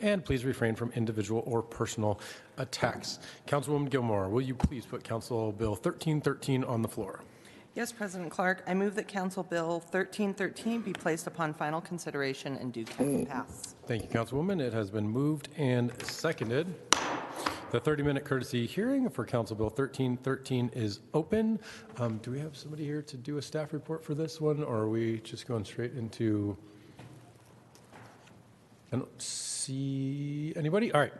and please refrain from individual or personal attacks. Councilwoman Gilmore, will you please put Council Bill 1313 on the floor? Yes, President Clark. I move that Council Bill 1313 be placed upon final consideration and do pass. Thank you, Councilwoman. It has been moved and seconded. The 30-minute courtesy hearing for Council Bill 1313 is open. Do we have somebody here to do a staff report for this one, or are we just going straight into... I don't see anybody. All right.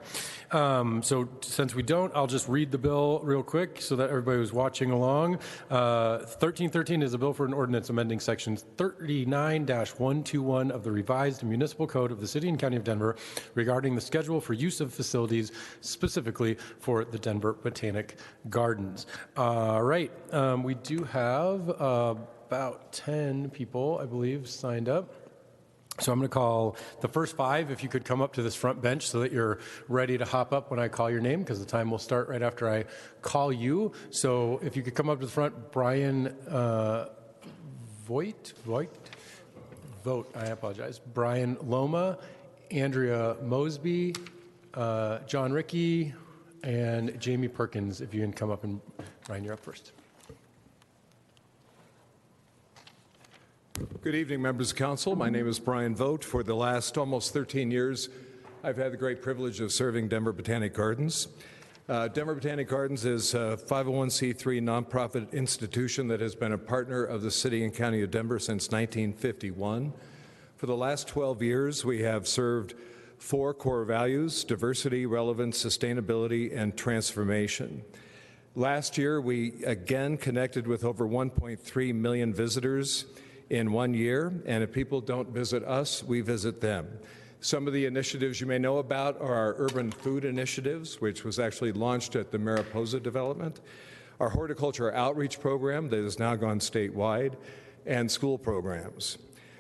So since we don't, I'll just read the bill real quick so that everybody who's watching along. 1313 is a bill for an ordinance amending sections 39-121 of the revised municipal code of the City and County of Denver regarding the schedule for use of facilities specifically for the Denver Botanic Gardens. All right. We do have about 10 people, I believe, signed up. So I'm going to call the first 5, if you could come up to this front bench so that you're ready to hop up when I call your name, because the time will start right after I call you. So if you could come up to the front, Brian Vogt, I apologize, Brian Loma, Andrea Mosby, John Rickey, and Jamie Perkins, if you can come up, and Brian, you're up first. Good evening, members of council. My name is Brian Vogt. For the last almost 13 years, I've had the great privilege of serving Denver Botanic Gardens. Denver Botanic Gardens is a 501c3 nonprofit institution that has been a partner of the City and County of Denver since 1951. For the last 12 years, we have served 4 core values: diversity, relevance, sustainability, and transformation. Last year, we again connected with over 1.3 million visitors in 1 year, and if people don't visit us, we visit them. Some of the initiatives you may know about are our urban food initiatives, which was actually launched at the Mariposa development, our horticulture outreach program that has now gone statewide, and school programs.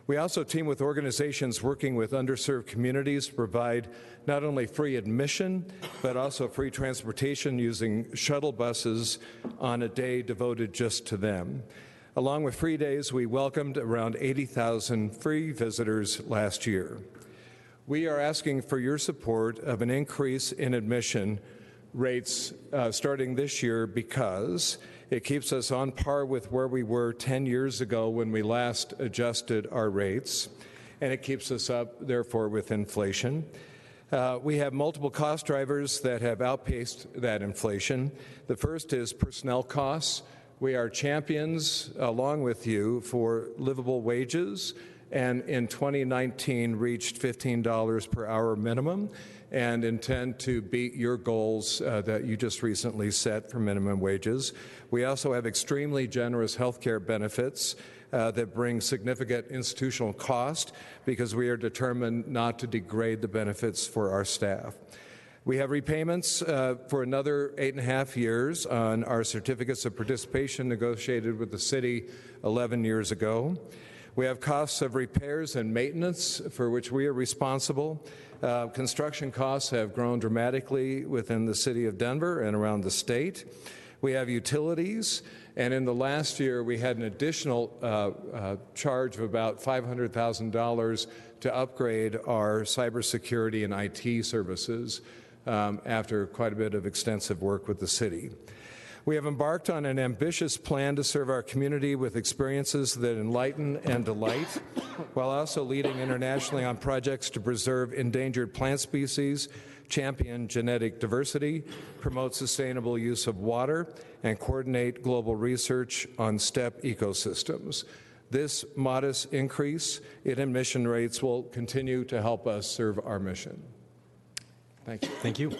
We also team with organizations working with underserved communities to provide not only free admission, but also free transportation using shuttle buses on a day devoted just to them. Along with free days, we welcomed around 80,000 free visitors last year. We are asking for your support of an increase in admission rates starting this year because it keeps us on par with where we were 10 years ago when we last adjusted our rates, and it keeps us up, therefore, with inflation. We have multiple cost drivers that have outpaced that inflation. The first is personnel costs. We are champions, along with you, for livable wages, and in 2019 reached $15 per hour minimum, and intend to beat your goals that you just recently set for minimum wages. We also have extremely generous health care benefits that bring significant institutional cost because we are determined not to degrade the benefits for our staff. We have repayments for another 8.5 years on our certificates of participation negotiated with the city 11 years ago. We have costs of repairs and maintenance for which we are responsible. Construction costs have grown dramatically within the city of Denver and around the state. We have utilities, and in the last year we had an additional charge of about $500,000 to upgrade our cybersecurity and IT services after quite a bit of extensive work with the city. We have embarked on an ambitious plan to serve our community with experiences that enlighten and delight, while also leading internationally on projects to preserve endangered plant species, champion genetic diversity, promote sustainable use of water, and coordinate global research on steppe ecosystems. This modest increase in admission rates will continue to help us serve our mission. Thank you. Thank you.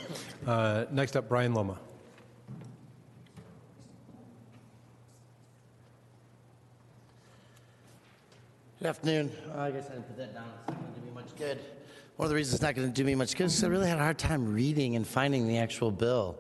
Next up, Brian Loma. Good afternoon. I guess I didn't put that down. It's not going to do me much good. One of the reasons it's not going to do me much good is I really had a hard time reading and finding the actual bill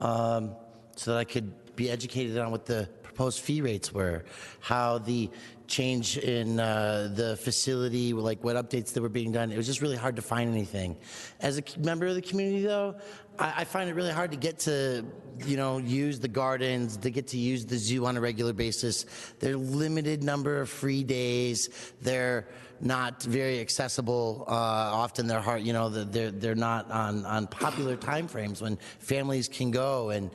so that I could be educated on what the proposed fee rates were, how the change in the facility, like what updates that were being done. It was just really hard to find anything. As a member of the community, though, I find it really hard to get to, use the gardens, to get to use the zoo on a regular basis. There are limited number of free days. They're not very accessible. Often they're hard, they're not on popular time frames when families can go, and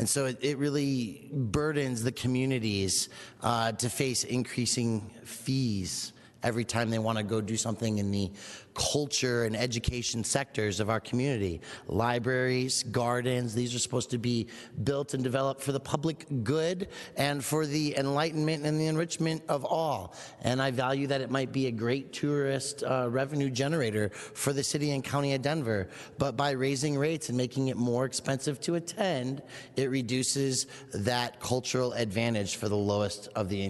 so it really burdens the communities to face increasing fees every time they want to go do something in the culture and education sectors of our community. Libraries, gardens, these are supposed to be built and developed for the public good and for the enlightenment and the enrichment of all. And I value that it might be a great tourist revenue generator for the city and county of Denver, but by raising rates and making it more expensive to attend, it reduces that cultural advantage for the lowest of the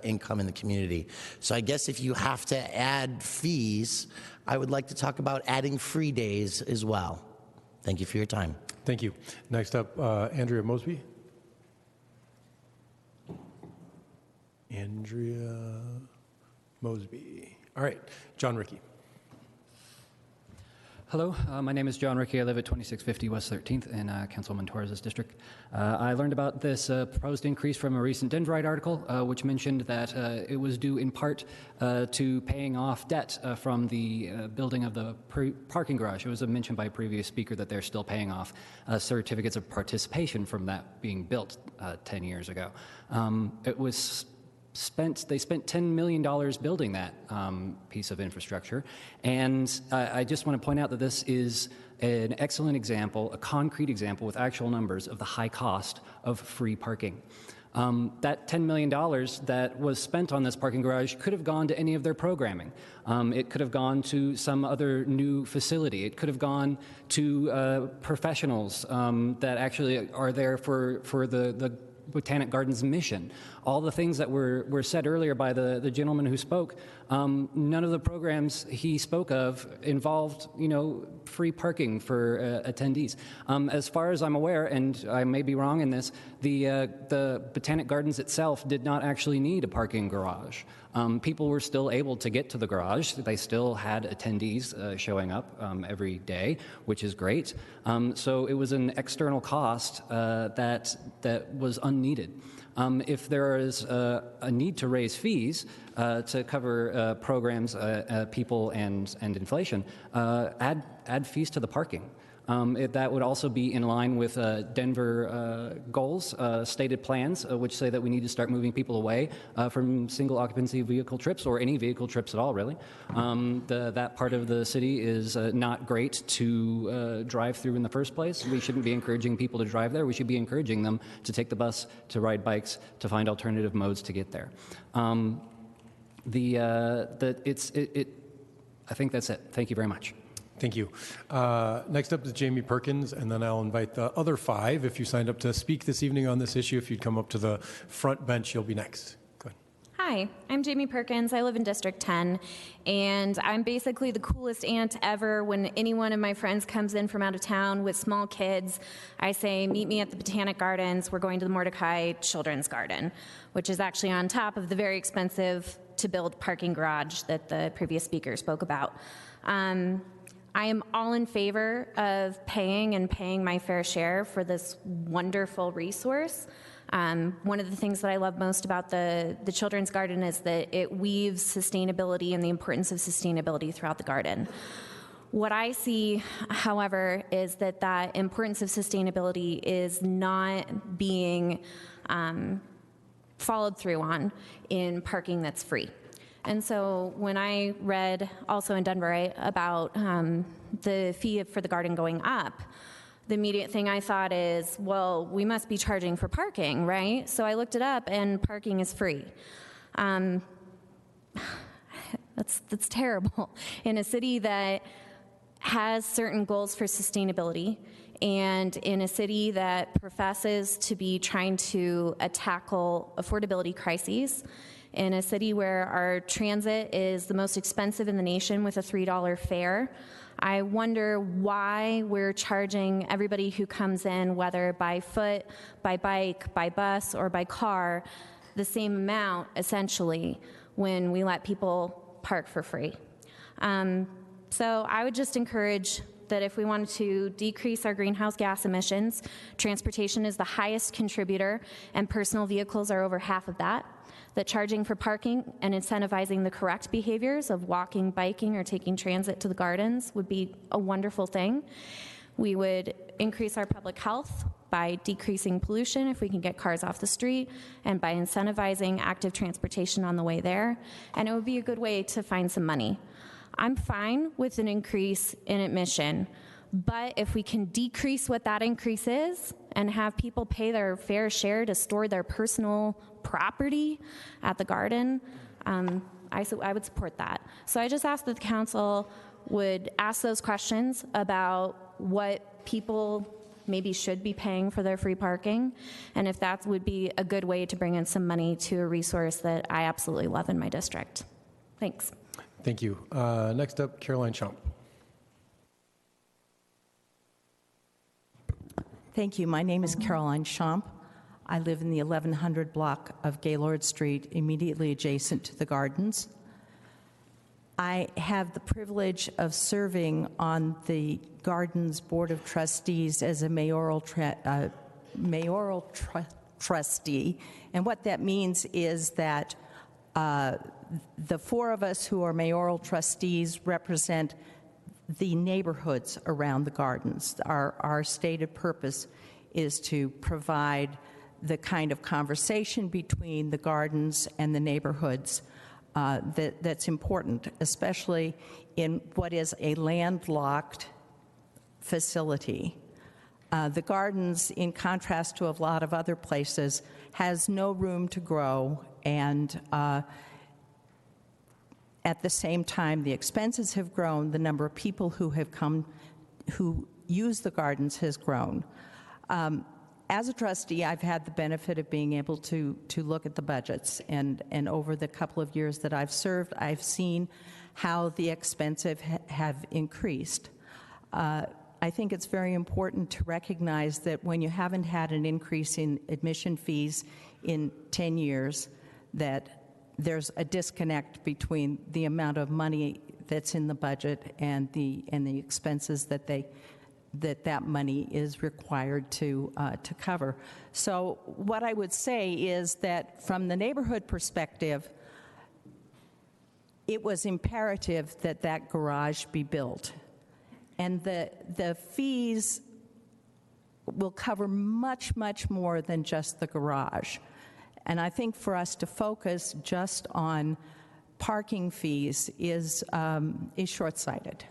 income in the community. So I guess if you have to add fees, I would like to talk about adding free days as well. Thank you for your time. Thank you. Next up, Andrea Mosby. Andrea Mosby. All right, John Rickey. Hello, my name is John Rickey. I live at 2650 West 13th in Councilman Torres' district. I learned about this proposed increase from a recent Denverite article, which mentioned that it was due in part to paying off debt from the building of the parking garage. It was mentioned by a previous speaker that they're still paying off certificates of participation from that being built 10 years ago. They spent $10 million building that piece of infrastructure, and I just want to point out that this is an excellent example, a concrete example with actual numbers of the high cost of free parking. That $10 million that was spent on this parking garage could have gone to any of their programming. It could have gone to some other new facility. It could have gone to professionals that actually are there for the Botanic Gardens mission. All the things that were said earlier by the gentleman who spoke, none of the programs he spoke of involved, free parking for attendees. As far as I'm aware, and I may be wrong in this, the Botanic Gardens itself did not actually need a parking garage. People were still able to get to the garage. They still had attendees showing up every day, which is great. So it was an external cost that was unneeded. If there is a need to raise fees to cover programs, people, and inflation, add fees to the parking. That would also be in line with Denver goals, stated plans, which say that we need to start moving people away from single occupancy vehicle trips, or any vehicle trips at all, really. That part of the city is not great to drive through in the first place. We shouldn't be encouraging people to drive there. We should be encouraging them to take the bus, to ride bikes, to find alternative modes to get there. I think that's it. Thank you very much. Thank you. Next up is Jamie Perkins, and then I'll invite the other five. If you signed up to speak this evening on this issue, if you'd come up to the front bench, you'll be next. Go ahead. Hi, I'm Jamie Perkins. I live in District 10, and I'm basically the coolest aunt ever. When any one of my friends comes in from out of town with small kids, I say, meet me at the Botanic Gardens. We're going to the Mordecai Children's Garden, which is actually on top of the very expensive to build parking garage that the previous speaker spoke about. I am all in favor of paying my fair share for this wonderful resource. One of the things that I love most about the Children's Garden is that it weaves sustainability and the importance of sustainability throughout the garden. What I see, however, is that importance of sustainability is not being followed through on in parking that's free. And so when I read also in Denver about the fee for the garden going up, the immediate thing I thought is, well, we must be charging for parking, right? So I looked it up, and parking is free. That's terrible. In a city that has certain goals for sustainability, and in a city that professes to be trying to tackle affordability crises, In a city where our transit is the most expensive in the nation with a $3 fare, I wonder why we're charging everybody who comes in, whether by foot, by bike, by bus, or by car, the same amount, essentially, when we let people park for free. So I would just encourage that if we wanted to decrease our greenhouse gas emissions, transportation is the highest contributor, and personal vehicles are over half of that, that charging for parking and incentivizing the correct behaviors of walking, biking, or taking transit to the gardens would be a wonderful thing. We would increase our public health by decreasing pollution if we can get cars off the street, and by incentivizing active transportation on the way there. And it would be a good way to find some money. I'm fine with an increase in admission, but if we can decrease what that increase is and have people pay their fair share to store their personal property at the garden, I would support that. So I just ask that the council would ask those questions about what people maybe should be paying for their free parking, and if that would be a good way to bring in some money to a resource that I absolutely love in my district. Thanks. Thank you. Next up, Caroline Schomp. Thank you. My name is Caroline Schomp. I live in the 1100 block of Gaylord Street, immediately adjacent to the gardens. I have the privilege of serving on the Gardens Board of Trustees as a mayoral trustee. And what that means is that the four of us who are mayoral trustees represent the neighborhoods around the gardens. Our stated purpose is to provide the kind of conversation between the gardens and the neighborhoods that's important, especially in what is a landlocked facility. The gardens, in contrast to a lot of other places, has no room to grow, and at the same time, the expenses have grown, the number of people who have come, who use the gardens has grown. As a trustee, I've had the benefit of being able to look at the budgets, and over the couple of years that I've served, I've seen how the expenses have increased. I think it's very important to recognize that when you haven't had an increase in admission fees in 10 years, that there's a disconnect between the amount of money that's in the budget and the expenses that money is required to cover. So what I would say is that from the neighborhood perspective, it was imperative that that garage be built. And the fees will cover much, much more than just the garage. And I think for us to focus just on parking fees is short-sighted,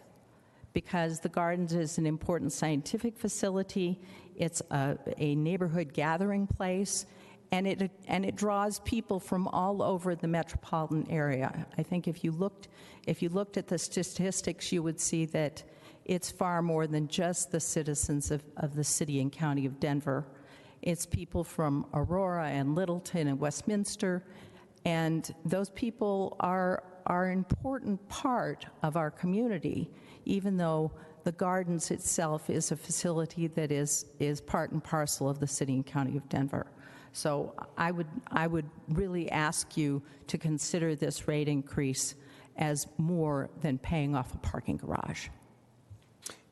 because the gardens is an important scientific facility. It's a neighborhood gathering place, and it draws people from all over the metropolitan area. I think if you looked at the statistics, you would see that it's far more than just the citizens of the city and county of Denver. It's people from Aurora and Littleton and Westminster, and those people are an important part of our community, even though the gardens itself is a facility that is part and parcel of the city and county of Denver. So I would really ask you to consider this rate increase as more than paying off a parking garage.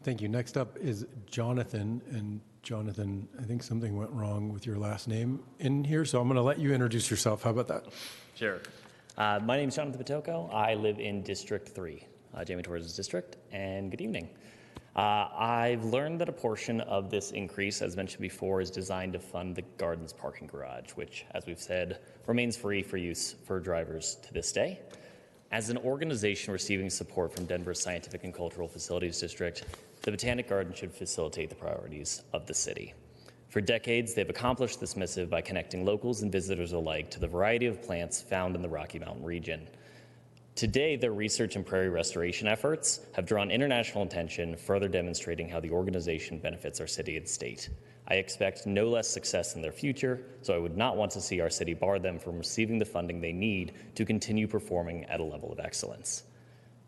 Thank you. Next up is Jonathan. And Jonathan, I think something went wrong with your last name in here, so I'm going to let you introduce yourself. How about that? Sure. My name is Jonathan Patoko. I live in District 3, Jamie Torres' district, and good evening. I've learned that a portion of this increase, as mentioned before, is designed to fund the Gardens parking garage, which, as we've said, remains free for use for drivers to this day. As an organization receiving support from Denver's Scientific and Cultural Facilities District, the Botanic Gardens should facilitate the priorities of the city. For decades, they've accomplished this missive by connecting locals and visitors alike to the variety of plants found in the Rocky Mountain region. Today, their research and prairie restoration efforts have drawn international attention, further demonstrating how the organization benefits our city and state. I expect no less success in their future, so I would not want to see our city bar them from receiving the funding they need to continue performing at a level of excellence.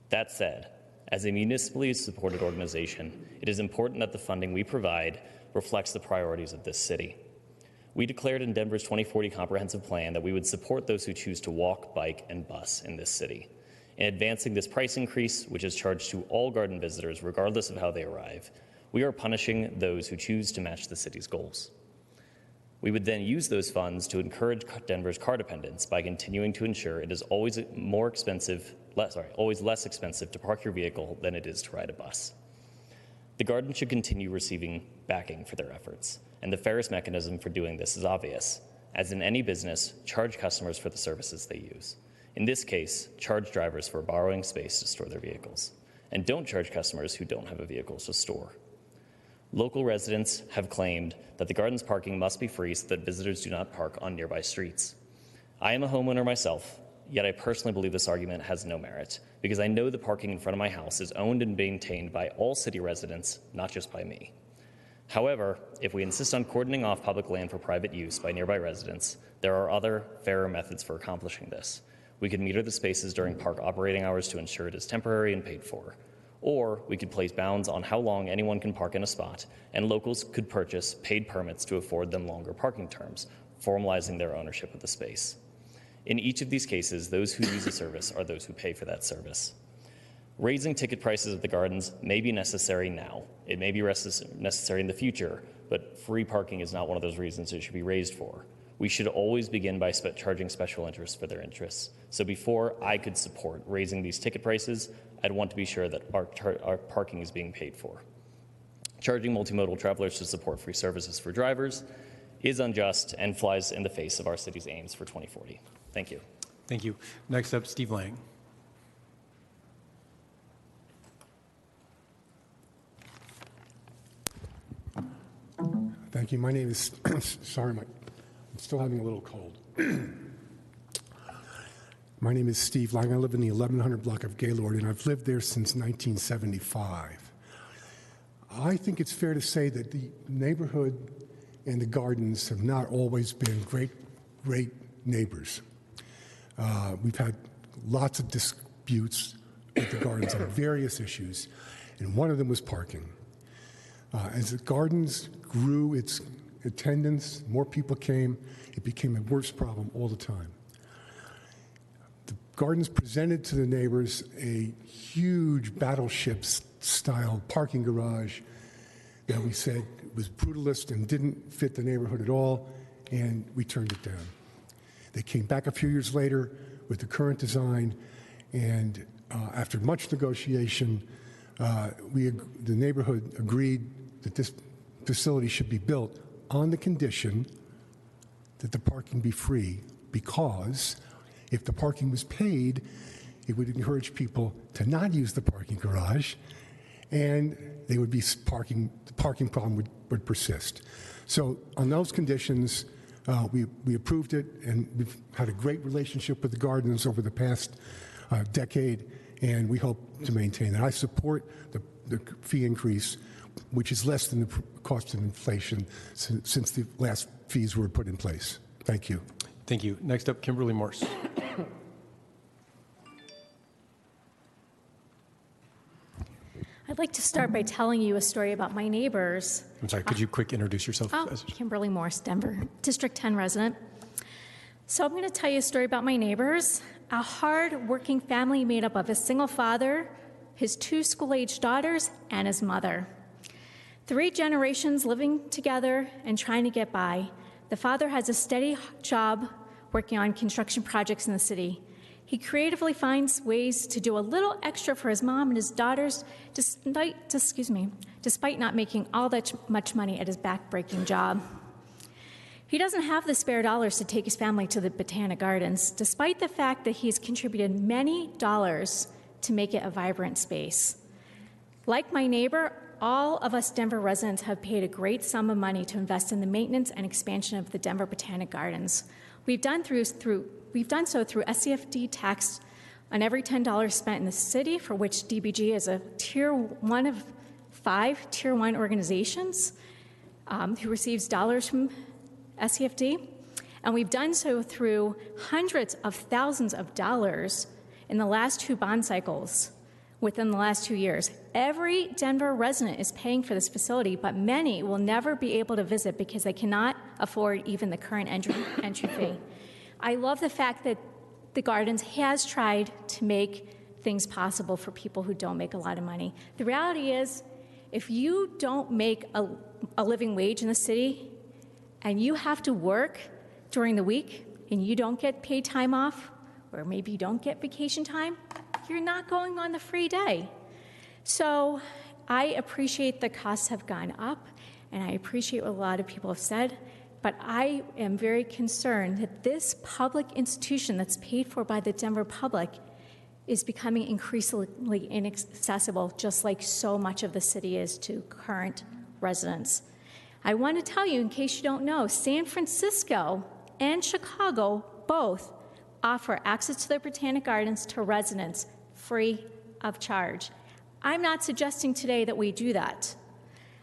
That said, as a municipally supported organization, it is important that the funding we provide reflects the priorities of this city. We declared in Denver's 2040 comprehensive plan that we would support those who choose to walk, bike, and bus in this city. In advancing this price increase, which is charged to all garden visitors regardless of how they arrive, we are punishing those who choose to match the city's goals. We would then use those funds to encourage Denver's car dependence by continuing to ensure it is always less expensive to park your vehicle than it is to ride a bus. The garden should continue receiving backing for their efforts, and the fairest mechanism for doing this is obvious. As in any business, charge customers for the services they use. In this case, charge drivers for borrowing space to store their vehicles, and don't charge customers who don't have a vehicle to store. Local residents have claimed that the garden's parking must be free so that visitors do not park on nearby streets. I am a homeowner myself, yet I personally believe this argument has no merit, because I know the parking in front of my house is owned and maintained by all city residents, not just by me. However, if we insist on cordoning off public land for private use by nearby residents, there are other, fairer methods for accomplishing this. We could meter the spaces during park operating hours to ensure it is temporary and paid for. Or we could place bounds on how long anyone can park in a spot, and locals could purchase paid permits to afford them longer parking terms, formalizing their ownership of the space. In each of these cases, those who use a service are those who pay for that service. Raising ticket prices at the gardens may be necessary now. It may be necessary in the future, but free parking is not one of those reasons it should be raised for. We should always begin by charging special interests for their interests. So before I could support raising these ticket prices, I'd want to be sure that our parking is being paid for. Charging multimodal travelers to support free services for drivers is unjust and flies in the face of our city's aims for 2040. Thank you. Thank you. Next up, Steve Lang. Thank you. My name is, sorry, I'm still having a little cold. My name is Steve Lang. I live in the 1100 block of Gaylord, and I've lived there since 1975. I think it's fair to say that the neighborhood and the gardens have not always been great neighbors. We've had lots of disputes with the gardens on various issues, and one of them was parking. As the gardens grew its attendance, more people came, it became a worse problem all the time. The gardens presented to the neighbors a huge battleship-style parking garage that we said was brutalist and didn't fit the neighborhood at all, and we turned it down. They came back a few years later with the current design, and after much negotiation, the neighborhood agreed that this facility should be built on the condition that the parking be free, because if the parking was paid, it would encourage people to not use the parking garage, and they would be the parking problem would persist. So on those conditions, we approved it, and we've had a great relationship with the gardens over the past decade, and we hope to maintain it. I support the fee increase, which is less than the cost of inflation since the last fees were put in place. Thank you. Thank you. Next up, Kimberly Morse. I'd like to start by telling you a story about my neighbors. I'm sorry, could you quick introduce yourself? Kimberly Morse, Denver, District 10 resident. So I'm going to tell you a story about my neighbors, a hard-working family made up of a single father, his 2 school-aged daughters, and his mother. 3 generations living together and trying to get by. The father has a steady job working on construction projects in the city. He creatively finds ways to do a little extra for his mom and his daughters, despite not making all that much money at his back-breaking job. He doesn't have the spare dollars to take his family to the Botanic Gardens, despite the fact that he's contributed many dollars to make it a vibrant space. Like my neighbor, all of us Denver residents have paid a great sum of money to invest in the maintenance and expansion of the Denver Botanic Gardens. We've done so through SCFD tax on every $10 spent in the city, for which DBG is a tier 1 of 5 tier 1 organizations who receives dollars from SCFD. And we've done so through hundreds of thousands of dollars in the last 2 bond cycles within the last 2 years. Every Denver resident is paying for this facility, but many will never be able to visit because they cannot afford even the current entry fee. I love the fact that the Gardens has tried to make things possible for people who don't make a lot of money. The reality is, if you don't make a living wage in the city and you have to work during the week and you don't get paid time off, or maybe you don't get vacation time, you're not going on the free day. So I appreciate the costs have gone up, and I appreciate what a lot of people have said, but I am very concerned that this public institution that's paid for by the Denver public is becoming increasingly inaccessible, just like so much of the city is to current residents. I want to tell you, in case you don't know, San Francisco and Chicago both offer access to their Botanic Gardens to residents free of charge. I'm not suggesting today that we do that.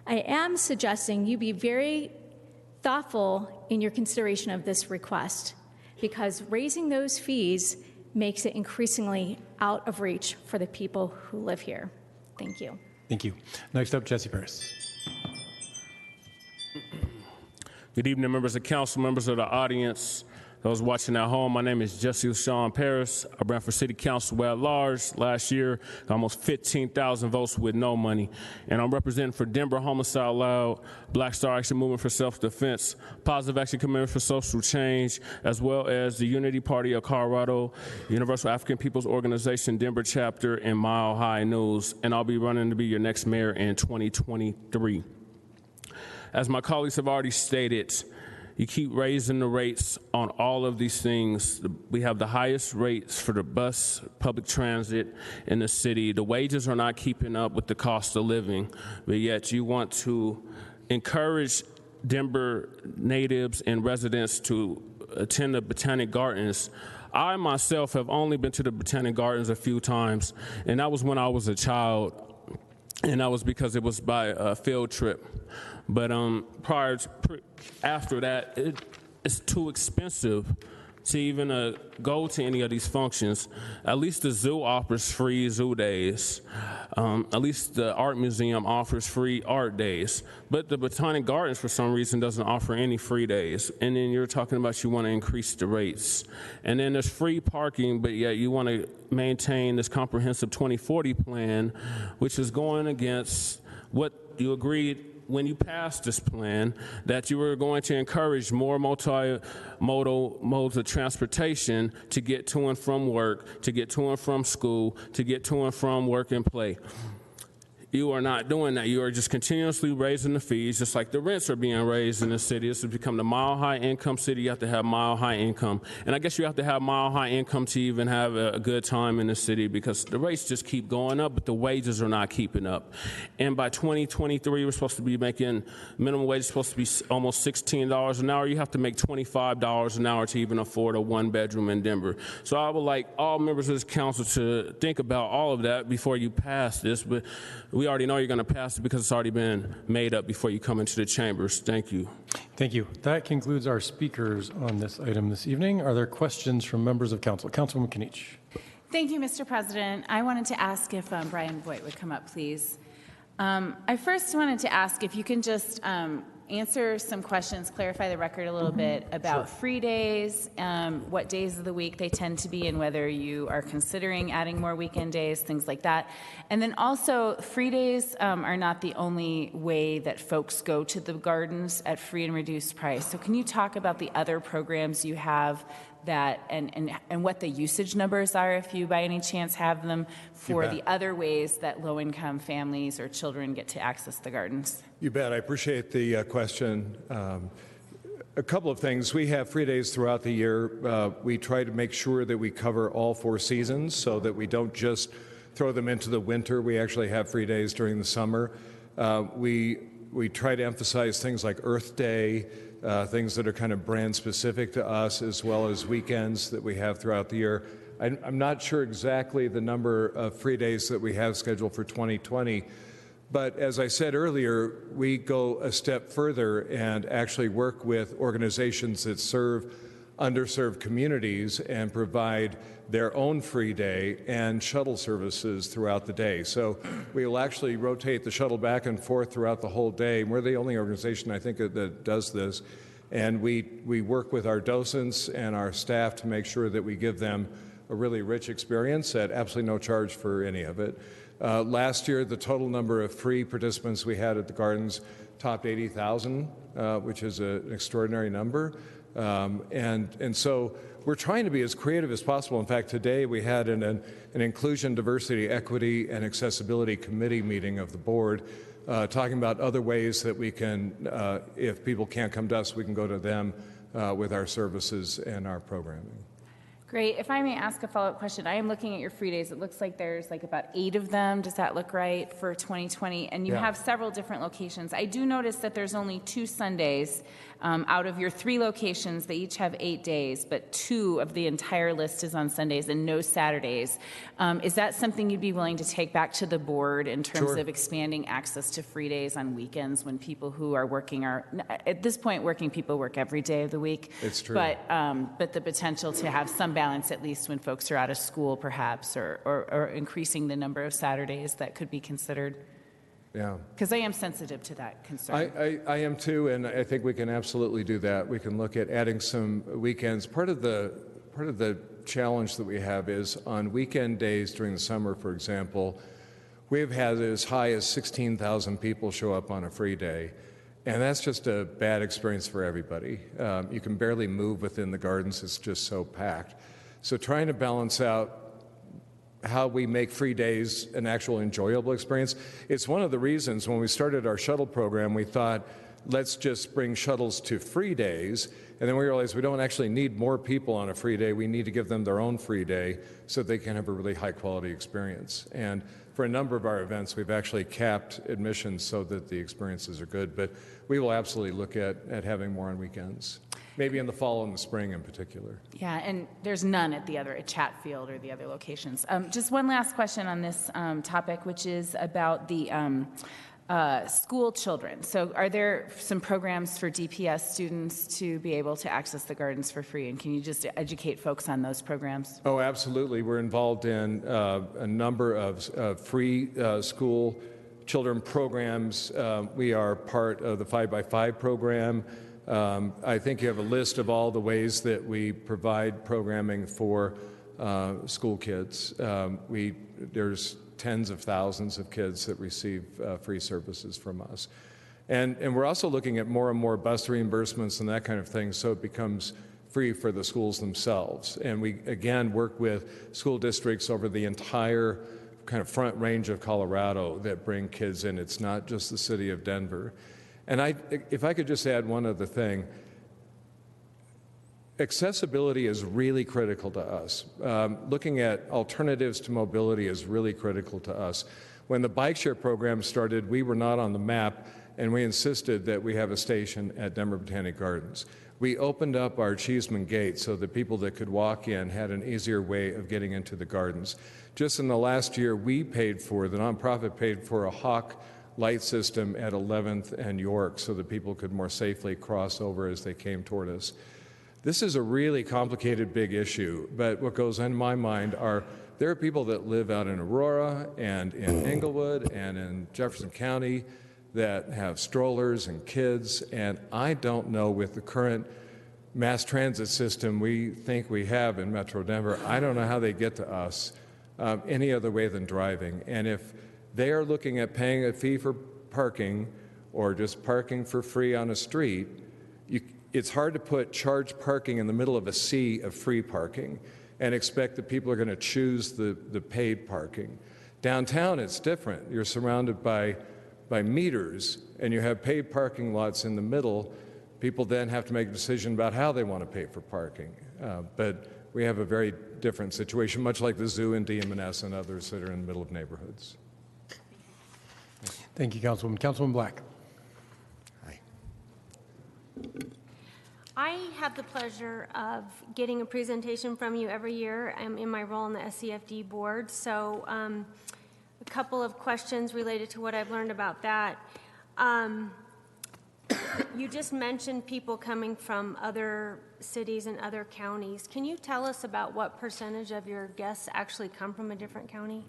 I am suggesting you be very thoughtful in your consideration of this request, because raising those fees makes it increasingly out of reach for the people who live here. Thank you. Thank you. Next up, Jesse Paris. Good evening, members of council, members of the audience, those watching at home. My name is Jesse Sean Paris. I ran for city council at large last year, got almost 15,000 votes with no money. And I'm representing for Denver Homicide Loud, Black Star Action Movement for Self-Defense, Positive Action Committee for Social Change, as well as the Unity Party of Colorado, Universal African Peoples Organization Denver Chapter, and Mile High News. And I'll be running to be your next mayor in 2023. As my colleagues have already stated, you keep raising the rates on all of these things. We have the highest rates for the bus, public transit in the city. The wages are not keeping up with the cost of living, but yet you want to encourage Denver natives and residents to attend the Botanic Gardens. I myself have only been to the Botanic Gardens a few times, and that was when I was a child, and that was because it was by a field trip. But after that, it's too expensive to even go to any of these functions. At least the zoo offers free zoo days. At least the art museum offers free art days. But the Botanic Gardens, for some reason, doesn't offer any free days. And then you're talking about you want to increase the rates. And then there's free parking, but yet you want to maintain this comprehensive 2040 plan, which is going against what you agreed when you passed this plan, that you were going to encourage more multimodal modes of transportation to get to and from work, to get to and from school, to get to and from work and play. You are not doing that. You are just continuously raising the fees, just like the rents are being raised in the city. This has become the mile-high income city. You have to have mile-high income. And I guess you have to have mile-high income to even have a good time in the city, because the rates just keep going up, but the wages are not keeping up. And by 2023, we're supposed to be making minimum wage is supposed to be almost $16 an hour. You have to make $25 an hour to even afford a one-bedroom in Denver. So I would like all members of this council to think about all of that before you pass this. But we already know you're going to pass it because it's already been made up before you come into the chambers. Thank you. Thank you. That concludes our speakers on this item this evening. Are there questions from members of council? Councilwoman Kinich. Thank you, Mr. President. I wanted to ask if Brian Voigt would come up, please. I first wanted to ask if you can just answer some questions, clarify the record a little bit about free days, what days of the week they tend to be, and whether you are considering adding more weekend days, things like that. And then also, free days are not the only way that folks go to the gardens at free and reduced price. So can you talk about the other programs you have that and what the usage numbers are, if you by any chance have them, for the other ways that low-income families or children get to access the gardens? You bet. I appreciate the question. A couple of things. We have free days throughout the year. We try to make sure that we cover all 4 seasons so that we don't just throw them into the winter. We actually have free days during the summer. We try to emphasize things like Earth Day, things that are kind of brand specific to us, as well as weekends that we have throughout the year. I'm not sure exactly the number of free days that we have scheduled for 2020, but as I said earlier, we go a step further and actually work with organizations that serve underserved communities and provide their own free day and shuttle services throughout the day. So we will actually rotate the shuttle back and forth throughout the whole day. We're the only organization, I think, that does this. And we work with our docents and our staff to make sure that we give them a really rich experience at absolutely no charge for any of it. Last year, the total number of free participants we had at the Gardens topped 80,000, which is an extraordinary number. And so we're trying to be as creative as possible. In fact, today we had an Inclusion, Diversity, Equity, and Accessibility Committee meeting of the board talking about other ways that we can, if people can't come to us, we can go to them with our services and our programming. Great. If I may ask a follow-up question, I am looking at your free days. It looks like there's like about 8 of them. Does that look right for 2020? And you have several different locations. I do notice that there's only 2 Sundays out of your 3 locations. They each have 8 days, but 2 of the entire list is on Sundays and no Saturdays. Is that something you'd be willing to take back to the board in terms of expanding access to free days on weekends when people who are working are, at this point, working people work every day of the week? It's true. But the potential to have some balance, at least when folks are out of school, perhaps, or increasing the number of Saturdays that could be considered. Yeah. Because I am sensitive to that concern. I am too, and I think we can absolutely do that. We can look at adding some weekends. Part of the challenge that we have is on weekend days during the summer, for example, we've had as high as 16,000 people show up on a free day. And that's just a bad experience for everybody. You can barely move within the gardens. It's just so packed. So trying to balance out how we make free days an actual enjoyable experience. It's one of the reasons when we started our shuttle program, we thought, let's just bring shuttles to free days. And then we realized we don't actually need more people on a free day. We need to give them their own free day so they can have a really high quality experience. And for a number of our events, we've actually capped admissions so that the experiences are good. But we will absolutely look at having more on weekends, maybe in the fall and the spring in particular. Yeah, and there's none at Chatfield or the other locations. Just one last question on this topic, which is about the school children. So are there some programs for DPS students to be able to access the gardens for free? And can you just educate folks on those programs? Oh, absolutely. We're involved in a number of free school children programs. We are part of the 5x5 program. I think you have a list of all the ways that we provide programming for school kids. There's tens of thousands of kids that receive free services from us. And we're also looking at more and more bus reimbursements and that kind of thing, so it becomes free for the schools themselves. And we, again, work with school districts over the entire kind of front range of Colorado that bring kids in. It's not just the city of Denver. And if I could just add one other thing, accessibility is really critical to us. Looking at alternatives to mobility is really critical to us. When the bike share program started, we were not on the map, and we insisted that we have a station at Denver Botanic Gardens. We opened up our Cheeseman Gate so that people that could walk in had an easier way of getting into the gardens. Just in the last year, the nonprofit paid for a Hawk light system at 11th and York so that people could more safely cross over as they came toward us. This is a really complicated, big issue, but what goes in my mind are there are people that live out in Aurora and in Englewood and in Jefferson County that have strollers and kids, and I don't know, with the current mass transit system we think we have in Metro Denver, I don't know how they get to us any other way than driving. And if they are looking at paying a fee for parking or just parking for free on a street, it's hard to put charged parking in the middle of a sea of free parking and expect that people are going to choose the paid parking. Downtown, it's different. You're surrounded by meters, and you have paid parking lots in the middle. People then have to make a decision about how they want to pay for parking. But we have a very different situation, much like the zoo in DMNS and others that are in the middle of neighborhoods. Thank you, Councilwoman. Councilman Black. Hi. I have the pleasure of getting a presentation from you every year. I'm in my role on the SCFD board, so a couple of questions related to what I've learned about that. You just mentioned people coming from other cities and other counties. Can you tell us about what percentage of your guests actually come from a different county?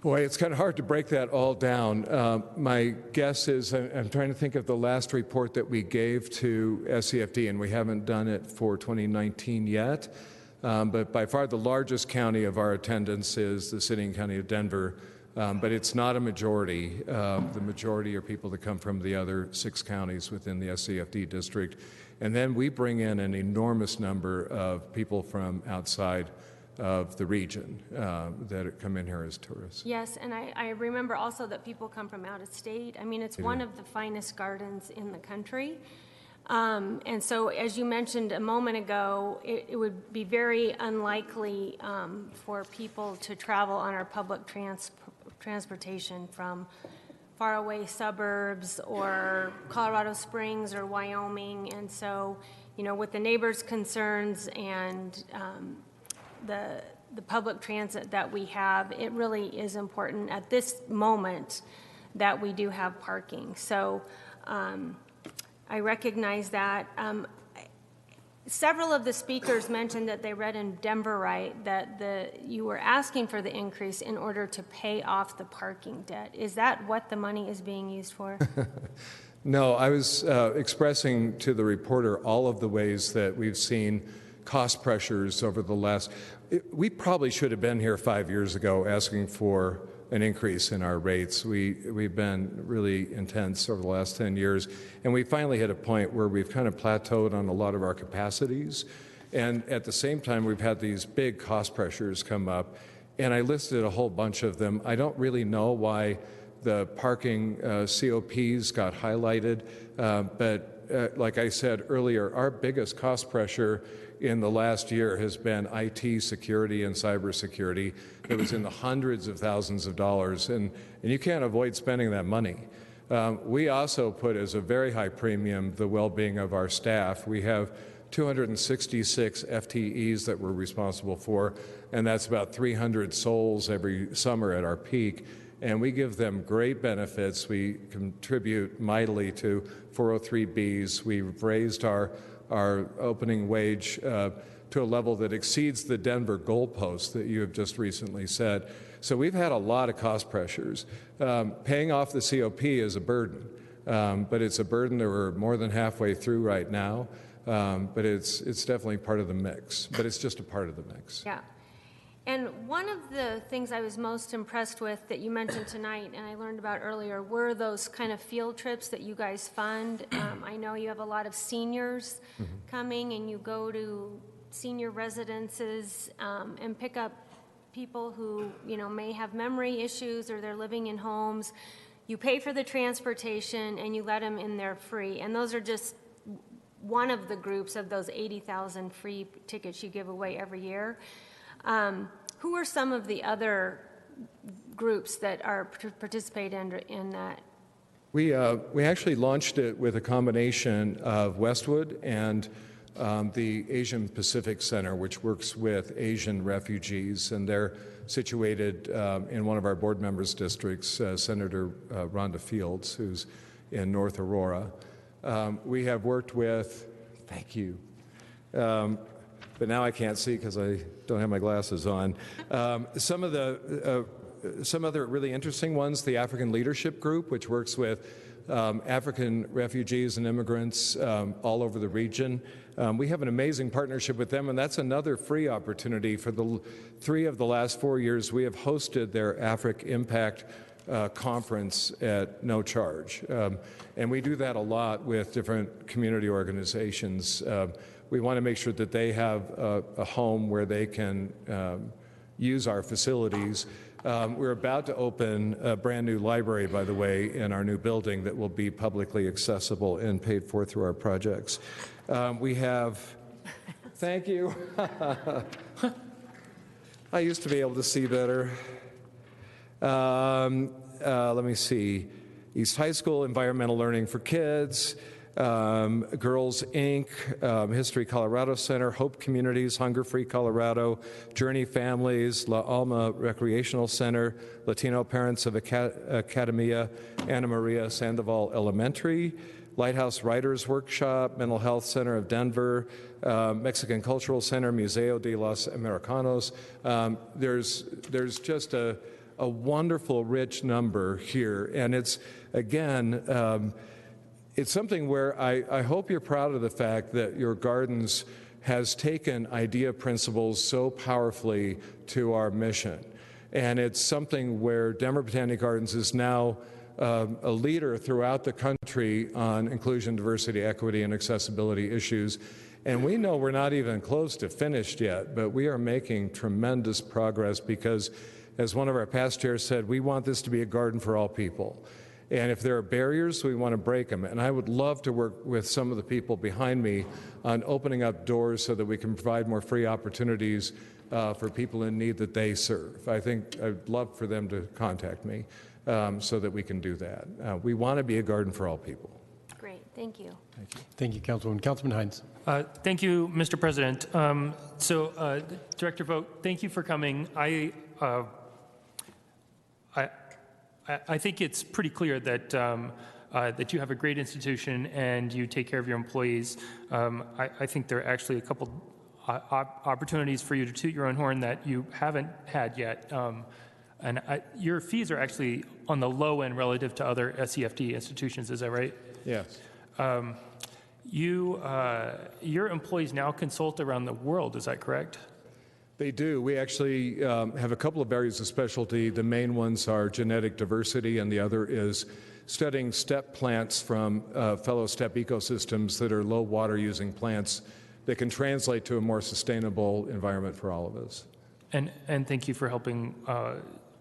Boy, it's kind of hard to break that all down. My guess is, I'm trying to think of the last report that we gave to SCFD, and we haven't done it for 2019 yet. But by far the largest county of our attendance is the city and county of Denver. But it's not a majority. The majority are people that come from the other 6 counties within the SCFD district. And then we bring in an enormous number of people from outside of the region that come in here as tourists. Yes, and I remember also that people come from out of state. I mean, it's one of the finest gardens in the country. And so, as you mentioned a moment ago, it would be very unlikely for people to travel on our public transportation from faraway suburbs or Colorado Springs or Wyoming. And so, you know, with the neighbors' concerns and the public transit that we have, it really is important at this moment that we do have parking. So I recognize that. Several of the speakers mentioned that they read in Denver Right that you were asking for the increase in order to pay off the parking debt. Is that what the money is being used for? No, I was expressing to the reporter all of the ways that we've seen cost pressures over the last. We probably should have been here 5 years ago asking for an increase in our rates. We've been really intense over the last 10 years, and we finally hit a point where we've kind of plateaued on a lot of our capacities. And at the same time, we've had these big cost pressures come up, and I listed a whole bunch of them. I don't really know why the parking COPs got highlighted, but like I said earlier, our biggest cost pressure in the last year has been IT security and cybersecurity. It was in the hundreds of thousands of dollars, and you can't avoid spending that money. We also put as a very high premium the well-being of our staff. We have 266 FTEs that we're responsible for, and that's about 300 souls every summer at our peak. And we give them great benefits. We contribute mightily to 403Bs. We've raised our opening wage to a level that exceeds the Denver goalpost that you have just recently said. So we've had a lot of cost pressures. Paying off the COP is a burden, but it's a burden that we're more than halfway through right now. But it's definitely part of the mix, but it's just a part of the mix. Yeah. And one of the things I was most impressed with that you mentioned tonight and I learned about earlier were those kind of field trips that you guys fund. I know you have a lot of seniors coming, and you go to senior residences and pick up people who, you know, may have memory issues or they're living in homes. You pay for the transportation and you let them in there free. And those are just one of the groups of those 80,000 free tickets you give away every year. Who are some of the other groups that are participate in that? We actually launched it with a combination of Westwood and the Asian Pacific Center, which works with Asian refugees, and they're situated in one of our board members' districts, Senator Rhonda Fields, who's in North Aurora. We have worked with, thank you, but now I can't see because I don't have my glasses on. Some other really interesting ones, the African Leadership Group, which works with African refugees and immigrants all over the region. We have an amazing partnership with them, and that's another free opportunity. For the 3 of the last 4 years, we have hosted their Afric Impact conference at no charge. And we do that a lot with different community organizations. We want to make sure that they have a home where they can use our facilities. We're about to open a brand new library, by the way, in our new building that will be publicly accessible and paid for through our projects. We have, thank you. I used to be able to see better. Let me see. East High School, environmental learning for kids. Girls Inc., History Colorado Center, Hope Communities, Hunger Free Colorado, Journey Families, La Alma Recreational Center, Latino Parents of Academia, Ana Maria Sandoval Elementary, Lighthouse Writers Workshop, Mental Health Center of Denver, Mexican Cultural Center, Museo de los Americanos. There's just a wonderful, rich number here, and it's, again, it's something where I hope you're proud of the fact that your gardens has taken IDEA principles so powerfully to our mission. And it's something where Denver Botanic Gardens is now a leader throughout the country on inclusion, diversity, equity, and accessibility issues. And we know we're not even close to finished yet, but we are making tremendous progress because, as one of our past chairs said, we want this to be a garden for all people. And if there are barriers, we want to break them. And I would love to work with some of the people behind me on opening up doors so that we can provide more free opportunities for people in need that they serve. I think I'd love for them to contact me so that we can do that. We want to be a garden for all people. Great, thank you. Thank you. Thank you, Councilwoman. Councilman Hinds. Thank you, Mr. President. Director Vogt, thank you for coming. I think it's pretty clear that that you have a great institution and you take care of your employees. I think there are actually a couple opportunities for you to toot your own horn that you haven't had yet. Your fees are actually on the low end relative to other SCFD institutions, is that right? Yes. Your employees now consult around the world, is that correct? They do. We actually have a couple of areas of specialty. The main ones are genetic diversity, and the other is studying steppe plants from fellow steppe ecosystems that are low water using plants that can translate to a more sustainable environment for all of us. And thank you for helping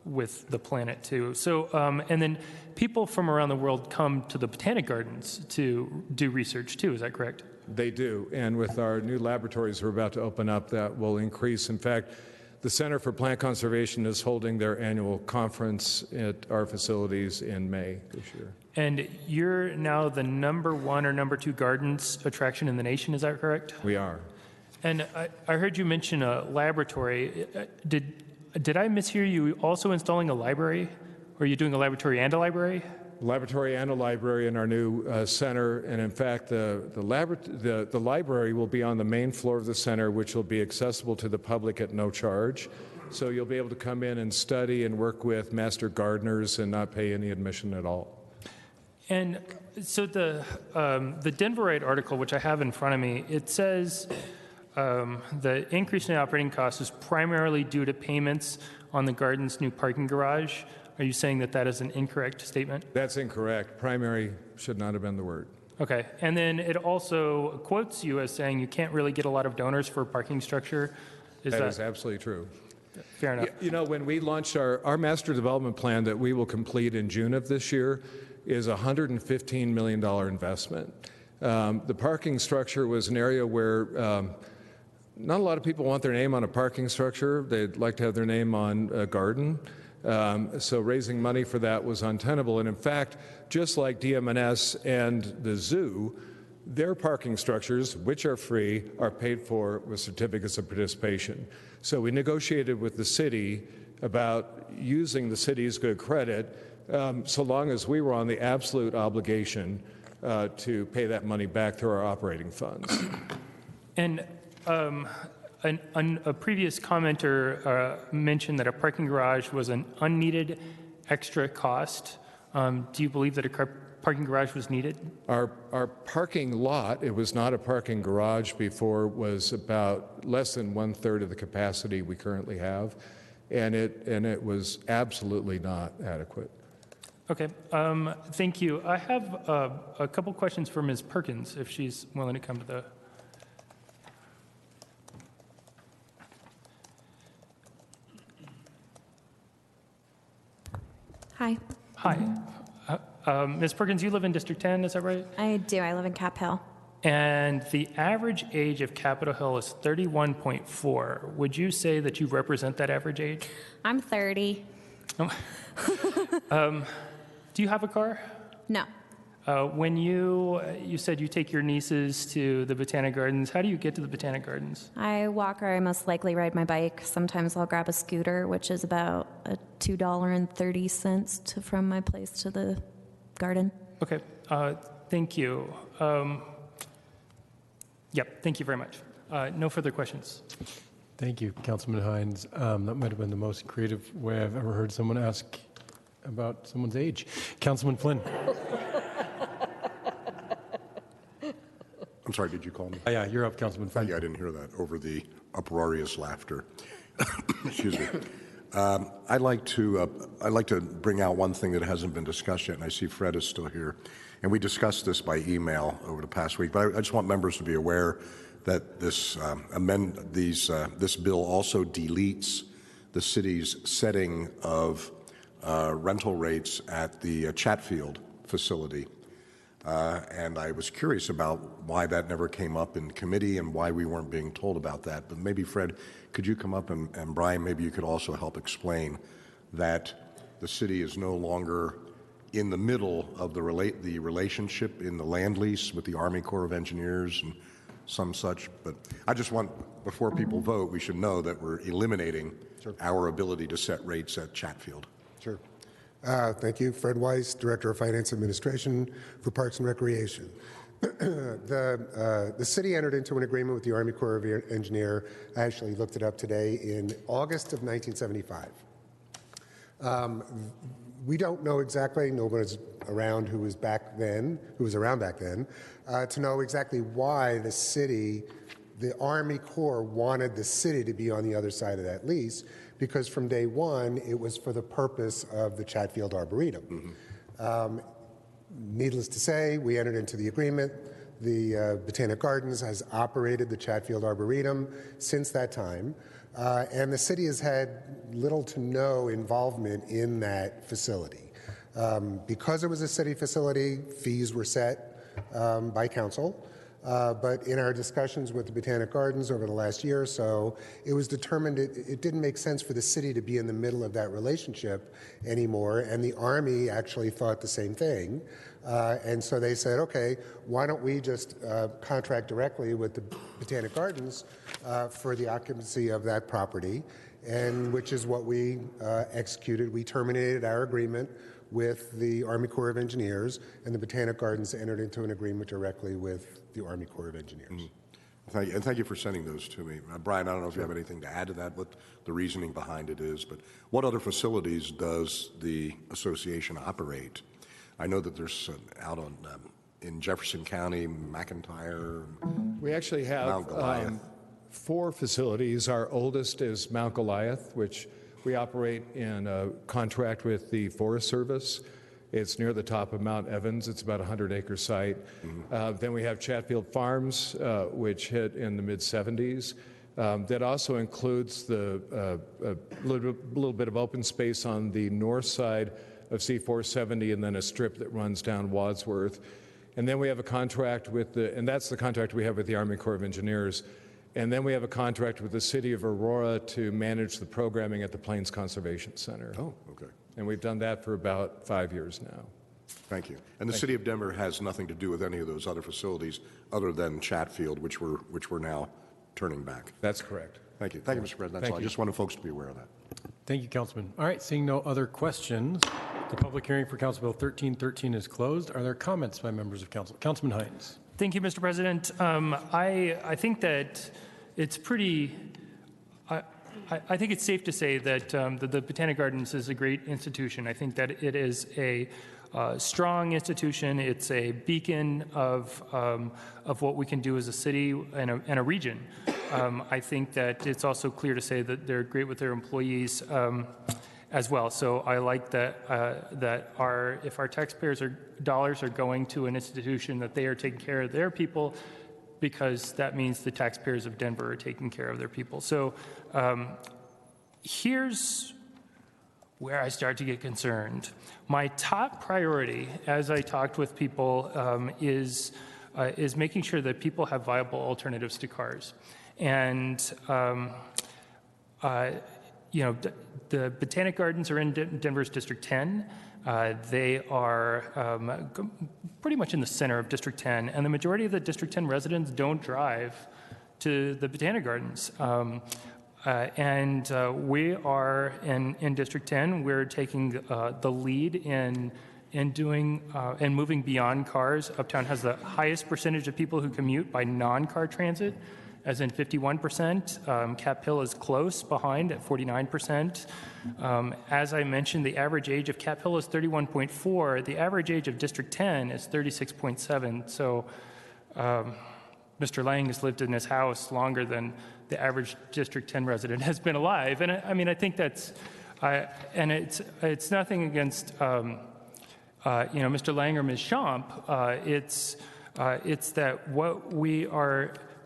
with the planet too. So, and then people from around the world come to the Botanic Gardens to do research too, is that correct? They do, and with our new laboratories we're about to open up, that will increase. In fact, the Center for Plant Conservation is holding their annual conference at our facilities in May this year. And you're now the #1 or #2 gardens attraction in the nation, is that correct? We are. And I heard you mention a laboratory. Did I mishear you also installing a library? Or are you doing a laboratory and a library? Laboratory and a library in our new center, and in fact, the library will be on the main floor of the center, which will be accessible to the public at no charge. So you'll be able to come in and study and work with master gardeners and not pay any admission at all. And so the Denverite article, which I have in front of me, it says the increase in operating costs is primarily due to payments on the garden's new parking garage. Are you saying that that is an incorrect statement? That's incorrect. Primary should not have been the word. Okay. And then it also quotes you as saying you can't really get a lot of donors for parking structure. That is absolutely true. Fair enough. You know, when we launched our master development plan that we will complete in June of this year is a $115 million investment. The parking structure was an area where not a lot of people want their name on a parking structure. They'd like to have their name on a garden. So raising money for that was untenable. And in fact, just like DMNS and the zoo, their parking structures, which are free, are paid for with certificates of participation. So we negotiated with the city about using the city's good credit so long as we were on the absolute obligation to pay that money back through our operating funds. And a previous commenter mentioned that a parking garage was an unneeded extra cost. Do you believe that a parking garage was needed? Our parking lot, it was not a parking garage before, was about less than 1/3 of the capacity we currently have, and it was absolutely not adequate. Okay, thank you. I have a couple questions for Ms. Perkins, if she's willing to come to the... Hi. Hi. Ms. Perkins, you live in District 10, is that right? I do. I live in Cap Hill. And the average age of Capitol Hill is 31.4. Would you say that you represent that average age? I'm 30. Do you have a car? No. When you said you take your nieces to the Botanic Gardens, how do you get to the Botanic Gardens? I walk or I most likely ride my bike. Sometimes I'll grab a scooter, which is about a $2.30 from my place to the garden. Okay, thank you. Yep, thank you very much. No further questions. Thank you, Councilman Hinds. That might have been the most creative way I've ever heard someone ask about someone's age. Councilman Flynn. I'm sorry, did you call me? Yeah, you're up, Councilman Flynn. Yeah, I didn't hear that over the uproarious laughter. Excuse me. I'd like to bring out one thing that hasn't been discussed yet, and I see Fred is still here. And we discussed this by email over the past week, but I just want members to be aware that this bill also deletes the city's setting of rental rates at the Chatfield facility. And I was curious about why that never came up in committee and why we weren't being told about that. But maybe, Fred, could you come up, and Brian, maybe you could also help explain that the city is no longer in the middle of the relationship in the land lease with the Army Corps of Engineers and some such. But I just want, before people vote, we should know that we're eliminating our ability to set rates at Chatfield. Sure. Thank you. Fred Weiss, Director of Finance Administration for Parks and Recreation. The city entered into an agreement with the Army Corps of Engineers. I actually looked it up today, in August of 1975. We don't know exactly, no one is around who was around back then, to know exactly why the Army Corps wanted the city to be on the other side of that lease, because from day one, it was for the purpose of the Chatfield Arboretum. Mm-hmm. Needless to say, we entered into the agreement. The Botanic Gardens has operated the Chatfield Arboretum since that time, and the city has had little to no involvement in that facility. Because it was a city facility, fees were set by council. But in our discussions with the Botanic Gardens over the last year or so, it was determined it didn't make sense for the city to be in the middle of that relationship anymore, and the Army actually thought the same thing. And so they said, okay, why don't we just contract directly with the Botanic Gardens for the occupancy of that property, and which is what we executed. We terminated our agreement with the Army Corps of Engineers, and the Botanic Gardens entered into an agreement directly with the Army Corps of Engineers. Mm-hmm. Thank you for sending those to me. Brian, I don't know if you have anything to add to that, what the reasoning behind it is, but what other facilities does the association operate? I know that there's out on in Jefferson County, McIntyre. We actually have Mount Goliath. 4 facilities. Our oldest is Mount Goliath, which we operate in a contract with the Forest Service. It's near the top of Mount Evans. It's about a 100-acre site. Mm-hmm. Then we have Chatfield Farms, which hit in the mid-'70s. That also includes the little bit of open space on the north side of C-470, and then a strip that runs down Wadsworth. And then we have a contract with and that's the contract we have with the Army Corps of Engineers. And then we have a contract with the City of Aurora to manage the programming at the Plains Conservation Center. Oh, okay. And we've done that for about 5 years now. Thank you. And the City of Denver has nothing to do with any of those other facilities other than Chatfield, which we're now turning back. That's correct. Thank you. Thank you, Mr. President. That's all. I just wanted folks to be aware of that. Thank you, Councilman. All right, seeing no other questions, the public hearing for Council Bill 1313 is closed. Are there comments by members of council? Councilman Hinds. Thank you, Mr. President. I think that it's pretty. I think it's safe to say that the Botanic Gardens is a great institution. I think that it is a strong institution. It's a beacon of what we can do as a city and a region. I think that it's also clear to say that they're great with their employees as well. So I like that if our taxpayers' dollars are going to an institution, that they are taking care of their people, because that means the taxpayers of Denver are taking care of their people. So here's where I start to get concerned. My top priority, as I talked with people, is making sure that people have viable alternatives to cars. And the Botanic Gardens are in Denver's District 10. They are pretty much in the center of District 10, and the majority of the District 10 residents don't drive to the Botanic Gardens. We are in District 10. We're taking the lead in doing and moving beyond cars. Uptown has the highest percentage of people who commute by non-car transit, as in 51%. Cap Hill is close behind at 49%. As I mentioned, the average age of Cap Hill is 31.4. The average age of District 10 is 36.7. So Mr. Lang has lived in his house longer than the average District 10 resident has been alive. And I think that's, and it's nothing against, Mr. Lang or Ms. Schomp. It's that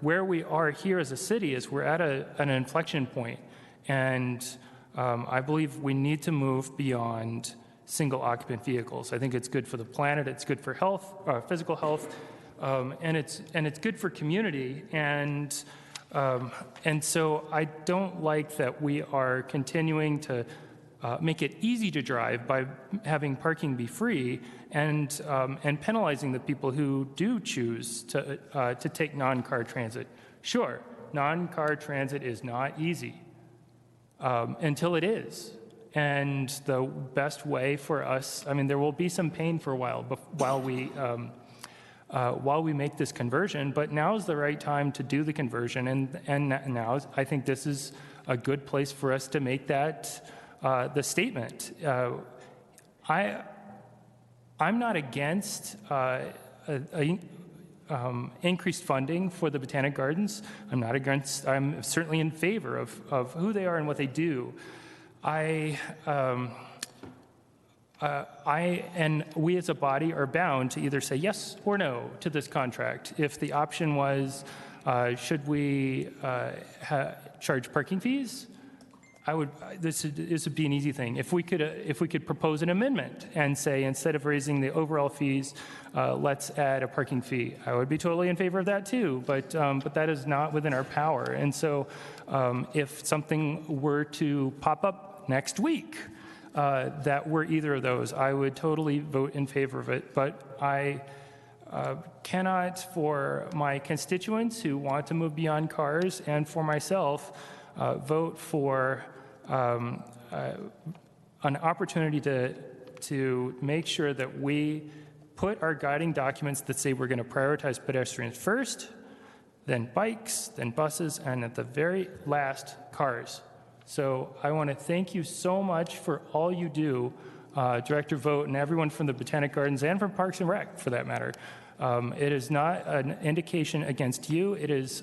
where we are here as a city is we're at an inflection point. And I believe we need to move beyond single occupant vehicles. I think it's good for the planet, it's good for health, physical health, and it's good for community. And so I don't like that we are continuing to make it easy to drive by having parking be free and penalizing the people who do choose to take non-car transit. Sure, non-car transit is not easy until it is. And the best way for us, there will be some pain for a while while we make this conversion, but now is the right time to do the conversion. And now I think this is a good place for us to make that the statement. I'm not against increased funding for the Botanic Gardens. I'm certainly in favor of who they are and what they do. And we as a body are bound to either say yes or no to this contract. If the option was, should we charge parking fees? This would be an easy thing. If we could propose an amendment and say instead of raising the overall fees, let's add a parking fee, I would be totally in favor of that too. But that is not within our power. And so, if something were to pop up next week that were either of those, I would totally vote in favor of it. But I cannot, for my constituents who want to move beyond cars and for myself, vote for an opportunity to make sure that we put our guiding documents that say we're going to prioritize pedestrians first, then bikes, then buses, and at the very last, cars. So I want to thank you so much for all you do, Director Vogt and everyone from the Botanic Gardens and from Parks and Rec, for that matter. It is not an indication against you. It is,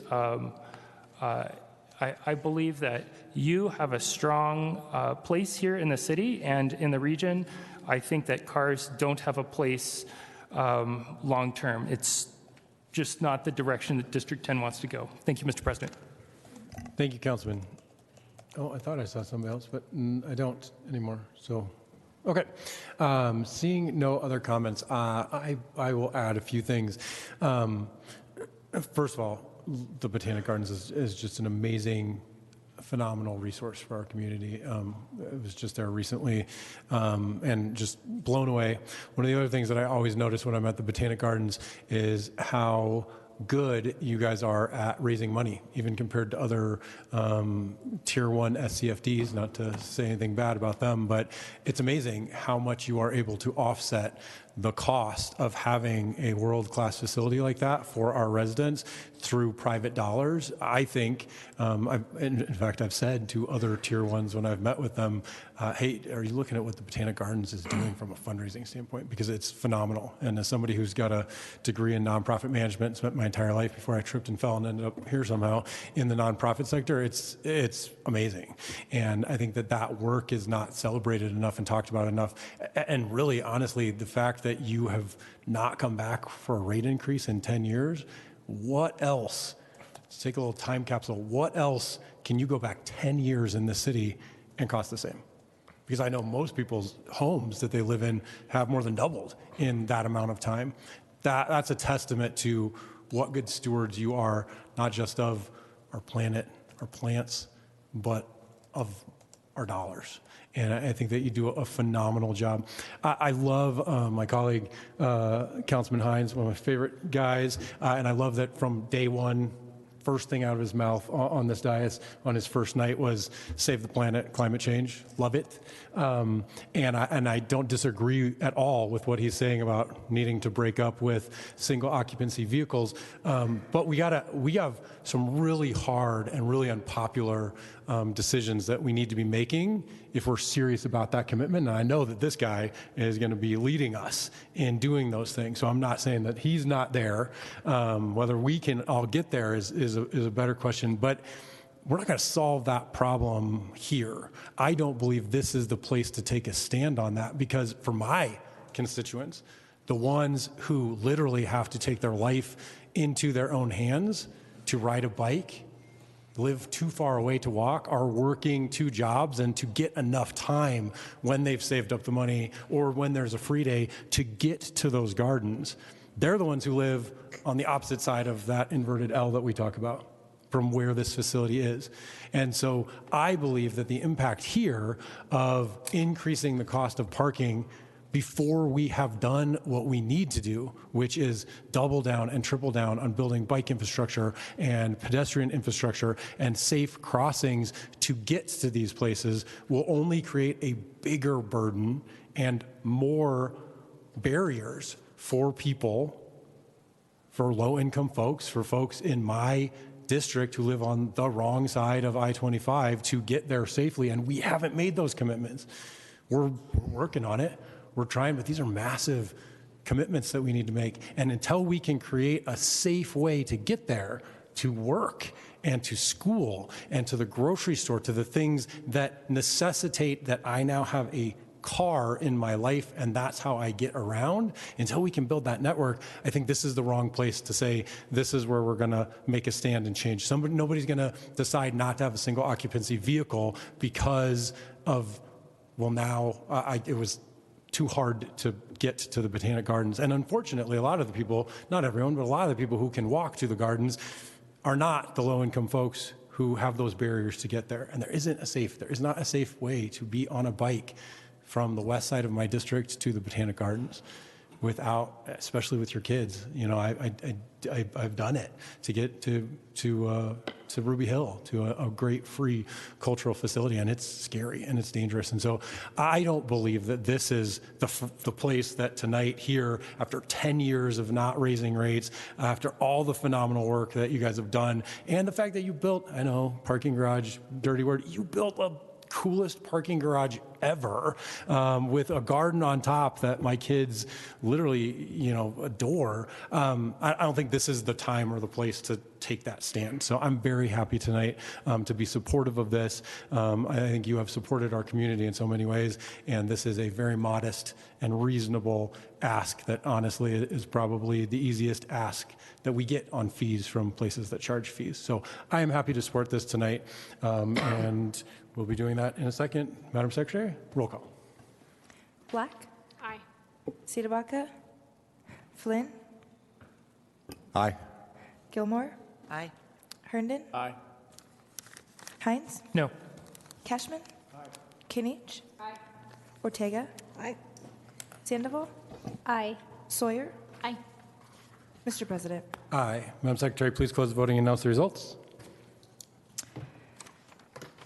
I believe that you have a strong place here in the city and in the region. I think that cars don't have a place long term. It's just not the direction that District 10 wants to go. Thank you, Mr. President. Thank you, Councilman. Oh, I thought I saw somebody else, but I don't anymore. So, okay. Seeing no other comments, I will add a few things. First of all, the Botanic Gardens is just an amazing, phenomenal resource for our community. I was just there recently and just blown away. One of the other things that I always notice when I'm at the Botanic Gardens is how good you guys are at raising money, even compared to other tier 1 SCFDs, not to say anything bad about them, but it's amazing how much you are able to offset the cost of having a world-class facility like that for our residents through private dollars. I think, in fact, I've said to other tier 1s when I've met with them, hey, are you looking at what the Botanic Gardens is doing from a fundraising standpoint? Because it's phenomenal. And as somebody who's got a degree in nonprofit management, spent my entire life before I tripped and fell and ended up here somehow in the nonprofit sector, it's amazing. And I think that work is not celebrated enough and talked about enough. And really, honestly, the fact that you have not come back for a rate increase in 10 years, what else? Let's take a little time capsule. What else can you go back 10 years in this city and cost the same? Because I know most people's homes that they live in have more than doubled in that amount of time. That's a testament to what good stewards you are, not just of our planet, our plants, but of our dollars. And I think that you do a phenomenal job. I love my colleague, Councilman Hinds, one of my favorite guys, and I love that from day one, first thing out of his mouth on this dais on his first night was save the planet, climate change. Love it. And I don't disagree at all with what he's saying about needing to break up with single occupancy vehicles. But we have some really hard and really unpopular decisions that we need to be making if we're serious about that commitment. And I know that this guy is going to be leading us in doing those things. So I'm not saying that he's not there. Whether we can all get there is a better question. But we're not going to solve that problem here. I don't believe this is the place to take a stand on that, because for my constituents, the ones who literally have to take their life into their own hands to ride a bike, live too far away to walk, are working 2 jobs and to get enough time when they've saved up the money or when there's a free day to get to those gardens. They're the ones who live on the opposite side of that inverted L that we talk about from where this facility is. And so I believe that the impact here of increasing the cost of parking before we have done what we need to do, which is double down and triple down on building bike infrastructure and pedestrian infrastructure and safe crossings to get to these places, will only create a bigger burden and more barriers for people, for low-income folks, for folks in my district who live on the wrong side of I-25 to get there safely. And we haven't made those commitments. We're working on it. We're trying, but these are massive commitments that we need to make. And until we can create a safe way to get there, to work and to school and to the grocery store, to the things that necessitate that I now have a car in my life and that's how I get around, until we can build that network, I think this is the wrong place to say this is where we're going to make a stand and change. Nobody's going to decide not to have a single occupancy vehicle because of, well, now it was too hard to get to the Botanic Gardens. And unfortunately, a lot of the people, not everyone, but a lot of the people who can walk to the gardens are not the low-income folks who have those barriers to get there. And there is not a safe way to be on a bike from the west side of my district to the Botanic Gardens without, especially with your kids. You know, I've done it to get to Ruby Hill, to a great free cultural facility, and it's scary and it's dangerous. And so I don't believe that this is the place that tonight here, after 10 years of not raising rates, after all the phenomenal work that you guys have done, and the fact that you built, I know, parking garage, dirty word, you built a coolest parking garage ever, with a garden on top that my kids literally, adore. I don't think this is the time or the place to take that stand. So I'm very happy tonight to be supportive of this. I think you have supported our community in so many ways, and this is a very modest and reasonable ask that honestly is probably the easiest ask that we get on fees from places that charge fees. So I am happy to support this tonight, and we'll be doing that in a second. Madam Secretary, roll call. Black? Aye. Cedabaca? Flynn? Aye. Gilmore? Aye. Herndon? Aye. Hinds? No. Cashman? Aye. Kinich? Aye. Ortega? Aye. Sandoval? Aye. Sawyer? Aye. Mr. President. Aye. Madam Secretary, please close the voting and announce the results.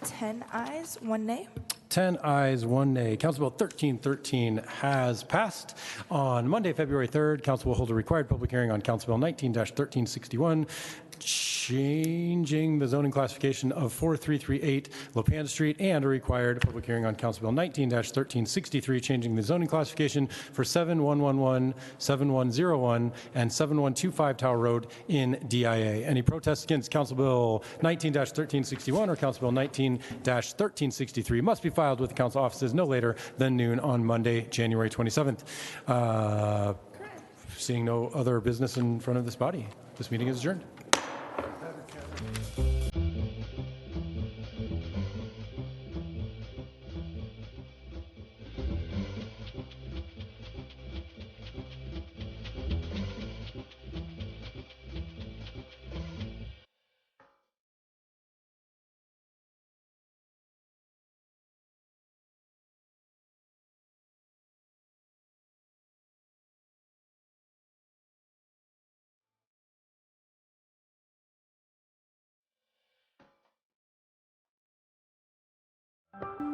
10 ayes, 1 nay. 10 ayes, 1 nay. Council Bill 1313 has passed. On Monday, February 3rd, Council will hold a required public hearing on Council Bill 19-1361, changing the zoning classification of 4338 Lopan Street, and a required public hearing on Council Bill 19-1363, changing the zoning classification for 7111, 7101, and 7125 Tower Road in DIA. Any protests against Council Bill 19-1361 or Council Bill 19-1363 must be filed with the council offices no later than noon on Monday, January 27th. Seeing no other business in front of this body, this meeting is adjourned. Thank you.